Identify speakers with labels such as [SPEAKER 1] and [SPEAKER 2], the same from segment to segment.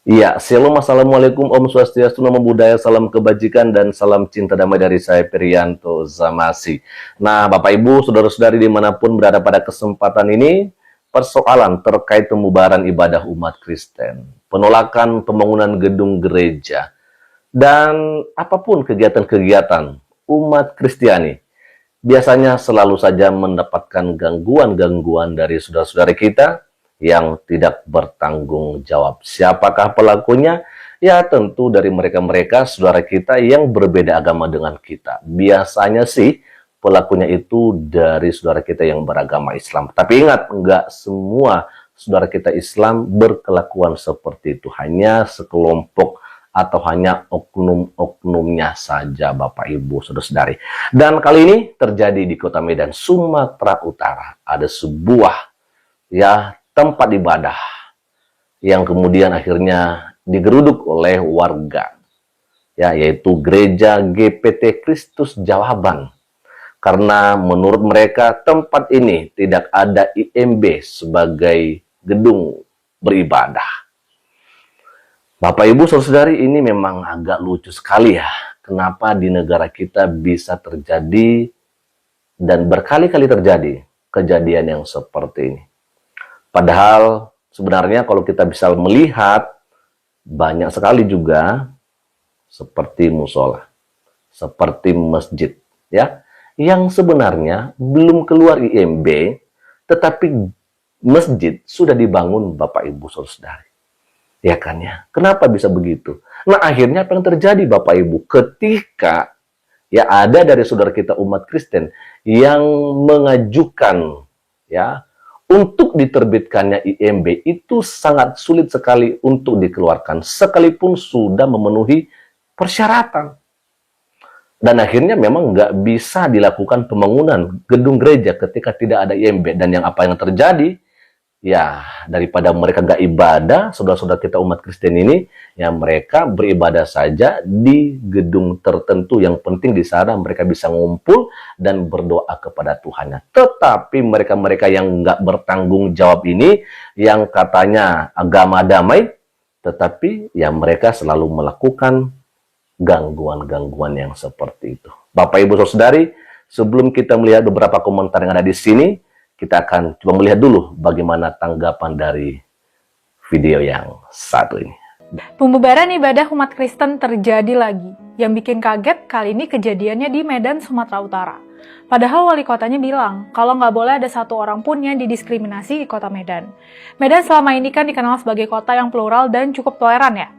[SPEAKER 1] Iya, Shalom, Assalamualaikum, Om Swastiastu, Namo Buddhaya, salam kebajikan, dan salam cinta damai dari saya, Perianto Zamasi. Nah, Bapak Ibu, Saudara-saudari dimanapun berada pada kesempatan ini, persoalan terkait pembubaran ibadah umat Kristen, penolakan pembangunan gedung gereja, dan apapun kegiatan-kegiatan umat Kristiani, biasanya selalu saja mendapatkan gangguan-gangguan dari saudara-saudara kita yang tidak bertanggung jawab. Siapakah pelakunya? Ya tentu dari mereka-mereka saudara kita yang berbeda agama dengan kita. Biasanya sih pelakunya itu dari saudara kita yang beragama Islam. Tapi ingat, enggak semua saudara kita Islam berkelakuan seperti itu. Hanya sekelompok atau hanya oknum-oknumnya saja, Bapak Ibu Saudara-saudari. Dan kali ini terjadi di Kota Medan, Sumatera Utara. Ada sebuah tempat ibadah yang kemudian akhirnya digeruduk oleh warga, yaitu Gereja GPT Kristus Jawaban. Karena menurut mereka tempat ini tidak ada IMB sebagai gedung beribadah. Bapak Ibu Saudara-saudari, ini memang agak lucu sekali ya. Kenapa di negara kita bisa terjadi dan berkali-kali terjadi kejadian yang seperti ini. Padahal sebenarnya kalau kita bisa melihat banyak sekali juga seperti musola, seperti masjid ya, yang sebenarnya belum keluar IMB tetapi masjid sudah dibangun, Bapak Ibu Saudara-saudari. Ya kan ya? Kenapa bisa begitu? Nah, akhirnya apa yang terjadi, Bapak Ibu, ketika ada dari saudara kita umat Kristen yang mengajukan untuk diterbitkannya IMB, itu sangat sulit sekali untuk dikeluarkan sekalipun sudah memenuhi persyaratan. Dan akhirnya memang nggak bisa dilakukan pembangunan gedung gereja ketika tidak ada IMB. Dan apa yang terjadi, daripada mereka nggak ibadah, saudara-saudara kita umat Kristen ini, mereka beribadah saja di gedung tertentu. Yang penting di sana mereka bisa ngumpul dan berdoa kepada Tuhannya. Tetapi mereka-mereka yang nggak bertanggung jawab ini, yang katanya agama damai, tetapi mereka selalu melakukan gangguan-gangguan yang seperti itu. Bapak Ibu Saudari, sebelum kita melihat beberapa komentar yang ada di sini, kita akan coba melihat dulu bagaimana tanggapan dari video yang satu ini.
[SPEAKER 2] Pembubaran ibadah umat Kristen terjadi lagi. Yang bikin kaget kali ini kejadiannya di Medan, Sumatera Utara. Padahal wali kotanya bilang kalau nggak boleh ada satu orang pun yang didiskriminasi di kota Medan. Medan selama ini kan dikenal sebagai kota yang plural dan cukup toleran ya.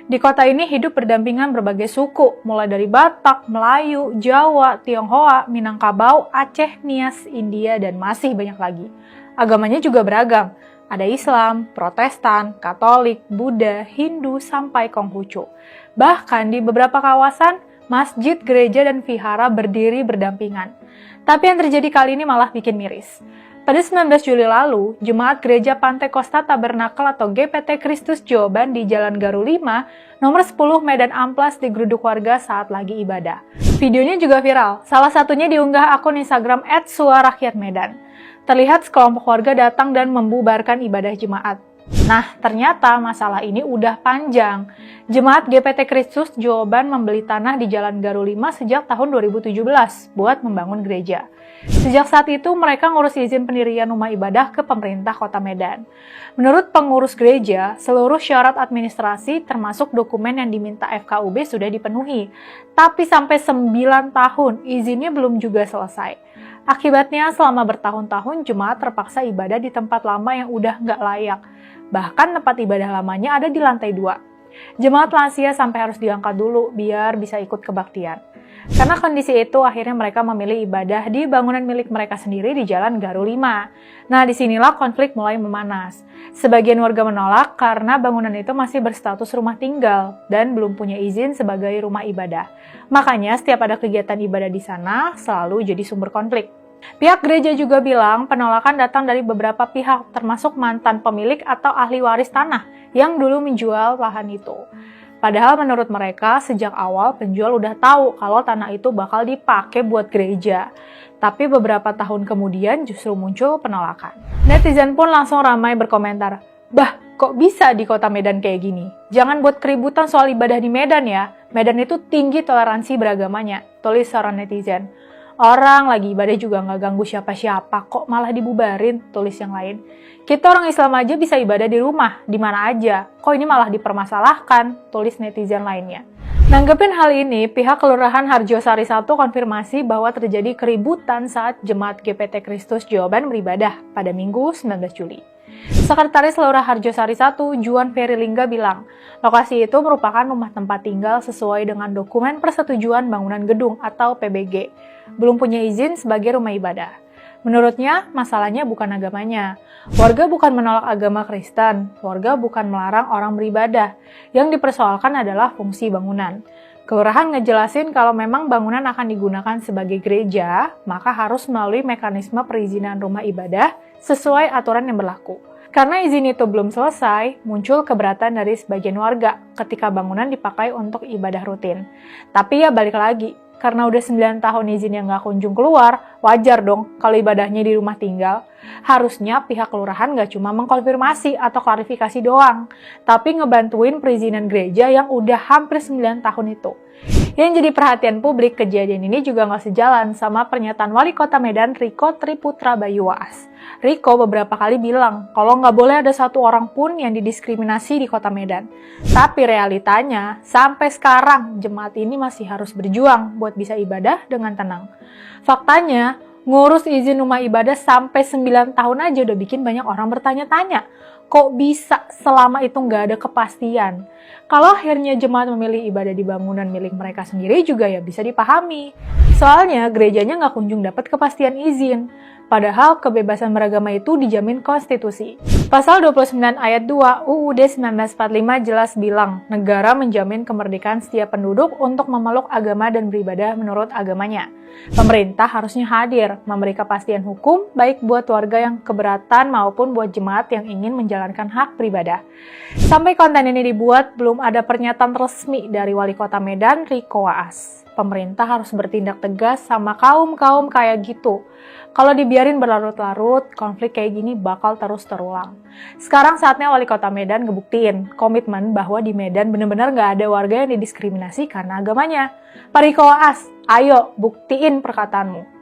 [SPEAKER 2] Di kota ini hidup berdampingan berbagai suku, mulai dari Batak, Melayu, Jawa, Tionghoa, Minangkabau, Aceh, Nias, India, dan masih banyak lagi. Agamanya juga beragam. Ada Islam, Protestan, Katolik, Buddha, Hindu, sampai Konghucu. Bahkan di beberapa kawasan, masjid, gereja, dan vihara berdiri berdampingan. Tapi yang terjadi kali ini malah bikin miris. Pada 19 Juli lalu, Jemaat Gereja Pantai Kosta Tabernakel atau GPT Kristus Jawaban di Jalan Garu 5, nomor 10 Medan Amplas digeruduk warga saat lagi ibadah. Videonya juga viral, salah satunya diunggah akun Instagram @suarakyatmedan. Terlihat sekelompok warga datang dan membubarkan ibadah jemaat. Nah, ternyata masalah ini udah panjang. Jemaat GPT Kristus Jawaban membeli tanah di Jalan Garu 5 sejak tahun 2017 buat membangun gereja. Sejak saat itu mereka ngurus izin pendirian rumah ibadah ke pemerintah Kota Medan. Menurut pengurus gereja, seluruh syarat administrasi termasuk dokumen yang diminta FKUB sudah dipenuhi. Tapi sampai 9 tahun izinnya belum juga selesai. Akibatnya selama bertahun-tahun jemaat terpaksa ibadah di tempat lama yang udah nggak layak. Bahkan tempat ibadah lamanya ada di lantai 2. Jemaat lansia sampai harus diangkat dulu biar bisa ikut kebaktian. Karena kondisi itu akhirnya mereka memilih ibadah di bangunan milik mereka sendiri di Jalan Garu 5. Nah, disinilah konflik mulai memanas. Sebagian warga menolak karena bangunan itu masih berstatus rumah tinggal dan belum punya izin sebagai rumah ibadah. Makanya setiap ada kegiatan ibadah di sana selalu jadi sumber konflik. Pihak gereja juga bilang penolakan datang dari beberapa pihak, termasuk mantan pemilik atau ahli waris tanah yang dulu menjual lahan itu. Padahal menurut mereka sejak awal penjual udah tahu kalau tanah itu bakal dipakai buat gereja. Tapi beberapa tahun kemudian justru muncul penolakan. Netizen pun langsung ramai berkomentar, Bah, kok bisa di kota Medan kayak gini? Jangan buat keributan soal ibadah di Medan ya. Medan itu tinggi toleransi beragamanya, tulis seorang netizen. Orang lagi ibadah juga nggak ganggu siapa-siapa, kok malah dibubarin, tulis yang lain. Kita orang Islam aja bisa ibadah di rumah, di mana aja. Kok ini malah dipermasalahkan, tulis netizen lainnya. Nanggepin hal ini, pihak Kelurahan Harjosari 1 konfirmasi bahwa terjadi keributan saat Jemaat GPT Kristus Jawaban beribadah pada Minggu 19 Juli. Sekretaris Lurah Harjosari 1, Juan Ferry Lingga bilang, lokasi itu merupakan rumah tempat tinggal sesuai dengan dokumen persetujuan bangunan gedung atau PBG. Belum punya izin sebagai rumah ibadah. Menurutnya, masalahnya bukan agamanya. Warga bukan menolak agama Kristen, warga bukan melarang orang beribadah. Yang dipersoalkan adalah fungsi bangunan. Kelurahan ngejelasin kalau memang bangunan akan digunakan sebagai gereja, maka harus melalui mekanisme perizinan rumah ibadah sesuai aturan yang berlaku. Karena izin itu belum selesai, muncul keberatan dari sebagian warga ketika bangunan dipakai untuk ibadah rutin. Tapi ya balik lagi, karena udah 9 tahun izin yang nggak kunjung keluar, wajar dong kalau ibadahnya di rumah tinggal. Harusnya pihak kelurahan nggak cuma mengkonfirmasi atau klarifikasi doang, tapi ngebantuin perizinan gereja yang udah hampir 9 tahun itu. Yang jadi perhatian publik, kejadian ini juga nggak sejalan sama pernyataan Wali Kota Medan Riko Triputra Bayuwaas. Riko beberapa kali bilang kalau nggak boleh ada satu orang pun yang didiskriminasi di Kota Medan. Tapi realitanya, sampai sekarang jemaat ini masih harus berjuang buat bisa ibadah dengan tenang. Faktanya, ngurus izin rumah ibadah sampai 9 tahun aja udah bikin banyak orang bertanya-tanya. Kok bisa selama itu nggak ada kepastian? Kalau akhirnya jemaat memilih ibadah di bangunan milik mereka sendiri juga ya bisa dipahami. Soalnya gerejanya nggak kunjung dapat kepastian izin. Padahal kebebasan beragama itu dijamin konstitusi. Pasal 29 ayat 2 UUD 1945 jelas bilang, negara menjamin kemerdekaan setiap penduduk untuk memeluk agama dan beribadah menurut agamanya. Pemerintah harusnya hadir, memberi kepastian hukum baik buat warga yang keberatan maupun buat jemaat yang ingin menjalankan hak beribadah. Sampai konten ini dibuat, belum ada pernyataan resmi dari Wali Kota Medan, Riko Waas. Pemerintah harus bertindak tegas sama kaum-kaum kayak gitu. Kalau dibiarin berlarut-larut, konflik kayak gini bakal terus terulang. Sekarang saatnya Wali Kota Medan ngebuktiin komitmen bahwa di Medan benar-benar nggak ada warga yang didiskriminasi karena agamanya. Pak Riko Waas, ayo buktiin perkataanmu.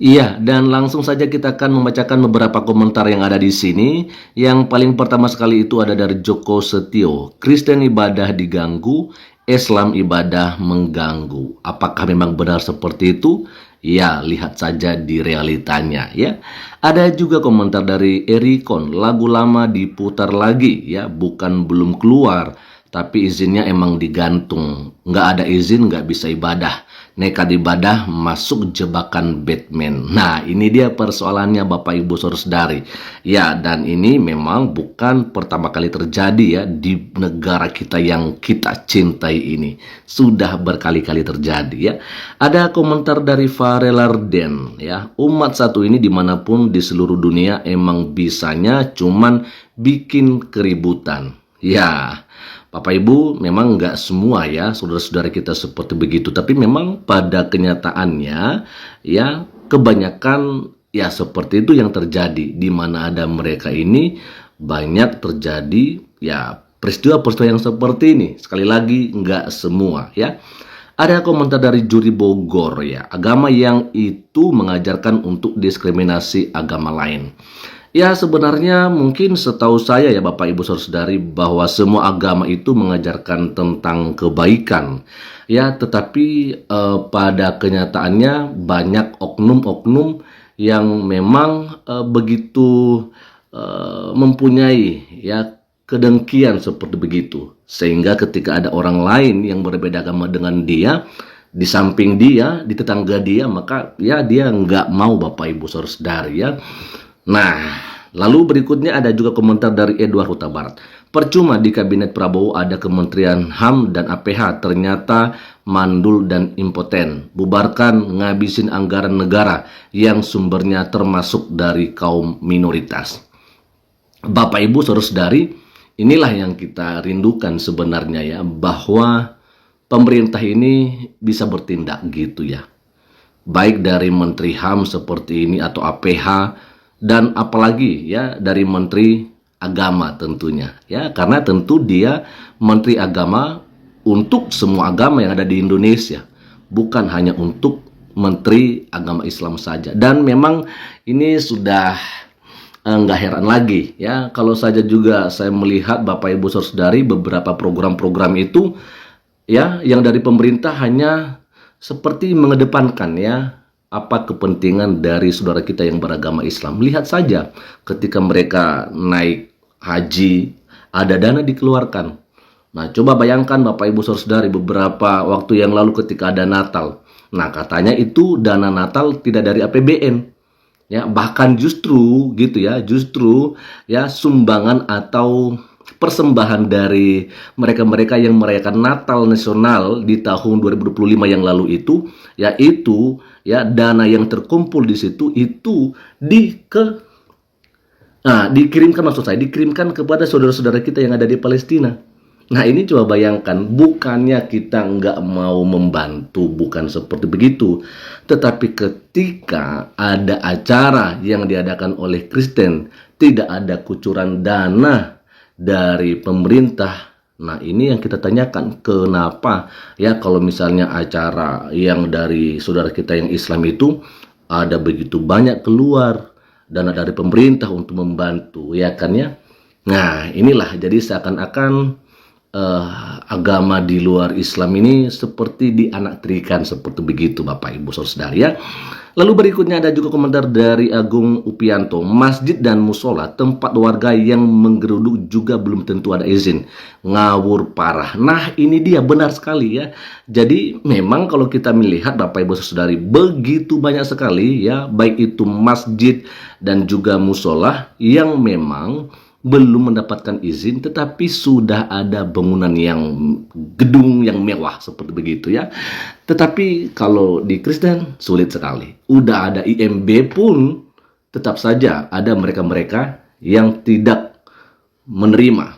[SPEAKER 1] Iya, dan langsung saja kita akan membacakan beberapa komentar yang ada di sini. Yang paling pertama sekali itu ada dari Joko Setio. Kristen ibadah diganggu, Islam ibadah mengganggu. Apakah memang benar seperti itu? Ya, lihat saja di realitanya ya. Ada juga komentar dari Erikon, lagu lama diputar lagi ya, bukan belum keluar, tapi izinnya emang digantung. Nggak ada izin nggak bisa ibadah. Nekat ibadah masuk jebakan Batman. Nah, ini dia persoalannya Bapak Ibu Saudara-saudari. Ya, dan ini memang bukan pertama kali terjadi ya di negara kita yang kita cintai ini. Sudah berkali-kali terjadi ya. Ada komentar dari Farelarden ya. Umat satu ini dimanapun di seluruh dunia emang bisanya cuman bikin keributan. Ya, Bapak Ibu, memang nggak semua ya saudara-saudara kita seperti begitu. Tapi memang pada kenyataannya ya kebanyakan ya seperti itu yang terjadi. Di mana ada mereka ini banyak terjadi ya peristiwa-peristiwa yang seperti ini. Sekali lagi nggak semua ya. Ada komentar dari Juri Bogor ya. Agama yang itu mengajarkan untuk diskriminasi agama lain. Ya sebenarnya mungkin setahu saya ya Bapak Ibu Saudara-saudari bahwa semua agama itu mengajarkan tentang kebaikan. Ya tetapi pada kenyataannya banyak oknum-oknum yang memang begitu mempunyai ya kedengkian seperti begitu. Sehingga ketika ada orang lain yang berbeda agama dengan dia, di samping dia, di tetangga dia, maka ya dia nggak mau Bapak Ibu Saudara-saudari ya. Nah, lalu berikutnya ada juga komentar dari Edward Huta Barat. Percuma di kabinet Prabowo ada Kementerian HAM dan APH, ternyata mandul dan impoten. Bubarkan, ngabisin anggaran negara yang sumbernya termasuk dari kaum minoritas. Bapak Ibu Saudara-saudari, inilah yang kita rindukan sebenarnya ya, bahwa pemerintah ini bisa bertindak gitu ya. Baik dari Menteri HAM seperti ini atau APH, dan apalagi ya dari Menteri Agama tentunya ya, karena tentu dia Menteri Agama untuk semua agama yang ada di Indonesia, bukan hanya untuk Menteri Agama Islam saja. Dan memang ini sudah nggak heran lagi ya, kalau saja juga saya melihat Bapak Ibu Saudari beberapa program-program itu ya yang dari pemerintah hanya seperti mengedepankan ya apa kepentingan dari saudara kita yang beragama Islam. Lihat saja ketika mereka naik haji, ada dana dikeluarkan. Nah, coba bayangkan Bapak Ibu Saudari beberapa waktu yang lalu ketika ada Natal. Nah, katanya itu dana Natal tidak dari APBN. Ya, bahkan justru gitu ya, justru ya sumbangan atau persembahan dari mereka-mereka yang merayakan Natal nasional di tahun 2025 yang lalu itu, yaitu ya dana yang terkumpul di situ itu dikirimkan, maksud saya dikirimkan kepada saudara-saudara kita yang ada di Palestina. Nah, ini coba bayangkan, bukannya kita nggak mau membantu, bukan seperti begitu. Tetapi ketika ada acara yang diadakan oleh Kristen, tidak ada kucuran dana dari pemerintah. Nah, ini yang kita tanyakan, kenapa ya kalau misalnya acara yang dari saudara kita yang Islam itu ada begitu banyak keluar dana dari pemerintah untuk membantu, ya kan ya. Nah, inilah jadi seakan-akan agama di luar Islam ini seperti dianaktirikan seperti begitu Bapak Ibu Saudari ya. Lalu berikutnya ada juga komentar dari Agung Upianto, masjid dan musola tempat warga yang menggeruduk juga belum tentu ada izin, ngawur parah. Nah, ini dia, benar sekali ya. Jadi memang kalau kita melihat Bapak Ibu Saudari begitu banyak sekali ya, baik itu masjid dan juga musola yang memang belum mendapatkan izin, tetapi sudah ada bangunan yang gedung yang mewah seperti begitu ya. Tetapi kalau di Kristen sulit sekali. Udah ada IMB pun tetap saja ada mereka-mereka yang tidak menerima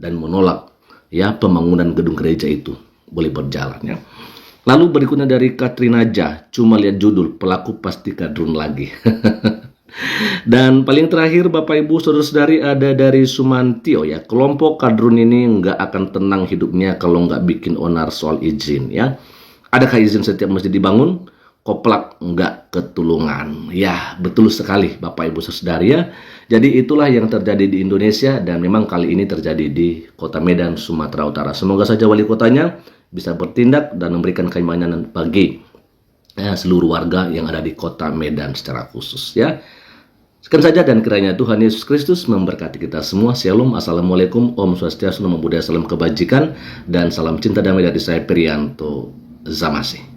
[SPEAKER 1] dan menolak ya pembangunan gedung gereja itu boleh berjalan ya. Lalu berikutnya dari Katrina Jah, cuma lihat judul pelaku pasti kadrun lagi. Dan paling terakhir Bapak Ibu Saudara-saudari ada dari Sumantio ya, kelompok kadrun ini nggak akan tenang hidupnya kalau nggak bikin onar soal izin ya. Adakah izin setiap masjid dibangun? Koplak nggak ketulungan. Ya, betul sekali Bapak Ibu Saudari ya. Jadi itulah yang terjadi di Indonesia dan memang kali ini terjadi di Kota Medan, Sumatera Utara. Semoga saja wali kotanya bisa bertindak dan memberikan keimanan bagi seluruh warga yang ada di Kota Medan secara khusus ya. Sekian saja dan kiranya Tuhan Yesus Kristus memberkati kita semua. Shalom, assalamualaikum, Om Swastiastu, Namo Buddhaya, salam kebajikan dan salam cinta damai dari saya Perianto Zamasi.